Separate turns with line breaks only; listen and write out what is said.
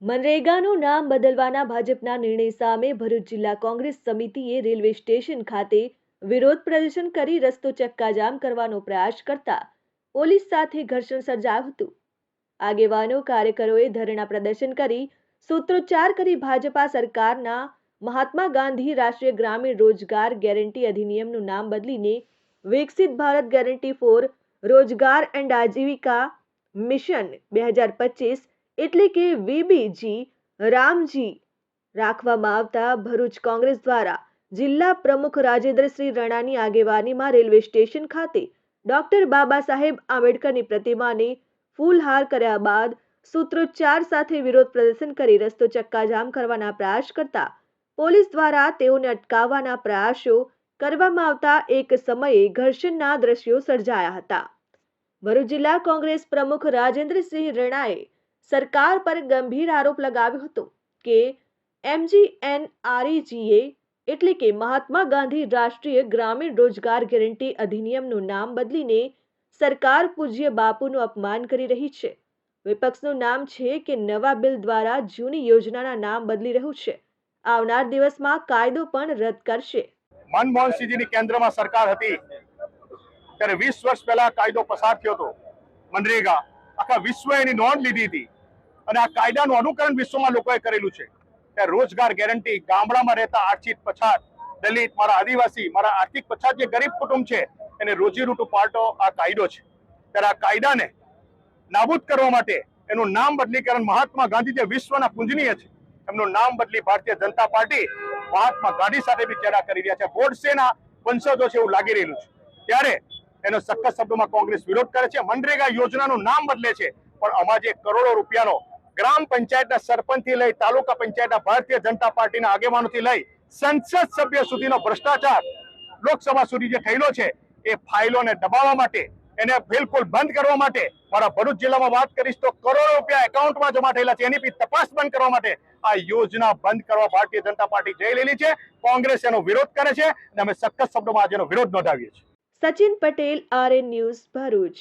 મનરેગાનું નામ બદલવાના ભાજપના નિર્ણય સામે ભરૂચ જિલ્લા કોંગ્રેસ સમિતિએ રેલવે સ્ટેશન ખાતે વિરોધ પ્રદર્શન કરી રસ્તો ચક્કાજામ કરવાનો પ્રયાસ કરતા પોલીસ સાથે ઘર્ષણ સર્જાયું હતું। આગેવાનો કાર્યકરોએ ધરણા પ્રદર્શન કરી સૂત્રોચ્ચાર કરી ભાજપા સરકારના મહાત્મા ગાંધી રાષ્ટ્રીય ગ્રામીણ રોજગાર ગેરંટી અધિનિયમનું નામ બદલીને વિકસિત ભારત ગેરંટી ફોર રોજગાર એન્ડ આજીવિકા મિશન 2025 એટલે કે વીબીજી રામજી રાખવામાં આવતા ભરૂચ કોંગ્રેસ દ્વારા જિલ્લા પ્રમુખ રાજેન્દ્રસિંહ રણાની આગેવાનીમાં રેલવે સ્ટેશન ખાતે ડોક્ટર બાબા સાહેબ આંબેડકરની પ્રતિમાને ફૂલહાર કર્યા બાદ સૂત્રોચ્ચાર સાથે વિરોધ પ્રદર્શન કરી રસ્તો ચક્કાજામ કરવાના પ્રયાસ કરતા પોલીસ દ્વારા તેઓને અટકાવવાના પ્રયાસો કરવામાં આવતા એક સમયે ઘર્ષણના દ્રશ્યો સર્જાયા હતા। ભરૂચ જિલ્લા કોંગ્રેસ પ્રમુખ રાજેન્દ્રસિંહ રણાએ સરકાર પર ગંભીર આરોપ લગાવ્યો હતો કે એમજીએનઆરઈજીએ એટલે કે મહાત્મા ગાંધી રાષ્ટ્રીય ગ્રામીણ રોજગાર ગેરંટી અધિનિયમનું નામ બદલીને સરકાર પૂજ્ય બાપુનું અપમાન કરી રહી છે। વિપક્ષનું નામ છે કે નવા બિલ દ્વારા જૂની યોજનાના નામ બદલી રહ્યું છે। આવનાર દિવસમાં કાયદો પણ રદ કરશે।
મનમોહન સિંહજીની કેન્દ્રમાં સરકાર હતી ત્યારે 20 વર્ષ પહેલા કાયદો પસાર થયો હતો મનરેગા। આખા વિશ્વએ એની નોંધ લીધી હતી અને આ કાયદાનું અનુકરણ વિશ્વમાં લોકોએ કરેલું છે। ત્યારે રોજગાર ગેરંટી ગામડામાં રહેતા આર્થિક પછાત દલિત, મારા આદિવાસી, મારા આર્થિક પછાત જે ગરીબ કુટુંબ છે એને રોજીરોટી પાટો આ કાયદો છે। ત્યારે આ કાયદાને નાબૂદ કરવા માટે એનું નામ બદલીકરણ મહાત્મા ગાંધી જે વિશ્વના પૂજનીય છે એમનું નામ બદલી ભારતીય જનતા પાર્ટી મહાત્મા ગાંધી સાથે બી ચેડા કરી રહ્યા છે। ગોડસેના વંશજો છે એવું લાગી રહેલું છે। ત્યારે એનો સખત શબ્દોમાં કોંગ્રેસ વિરોધ કરે છે। મનરેગા યોજનાનું નામ બદલે છે પણ આમાં જે કરોડો રૂપિયાનો ગ્રામ પંચાયતના સરપંચથી લઈ તાલુકા પંચાયતના ભારતીય જનતા પાર્ટીના આગેવાનોથી લઈ સંસદ સભ્ય સુધીનો ભ્રષ્ટાચાર લોકસભા સુધી જે થયેલો છે એ ફાઇલોને દબાવવા માટે એને બિલકુલ બંધ કરવા માટે મારા ભરૂચ જિલ્લામાં વાત કરીશ તો કરોડો રૂપિયા એકાઉન્ટમાં જમા થયેલા છે એની બી તપાસ બંધ કરવા માટે આ યોજના બંધ કરવા ભારતીય જનતા પાર્ટી જઈ રહેલી છે। કોંગ્રેસ એનો વિરોધ કરે છે અને અમે સખત શબ્દોમાં આજે એનો વિરોધ નોંધાવીએ છીએ।
Sachin Patel, RN news, Bharuch.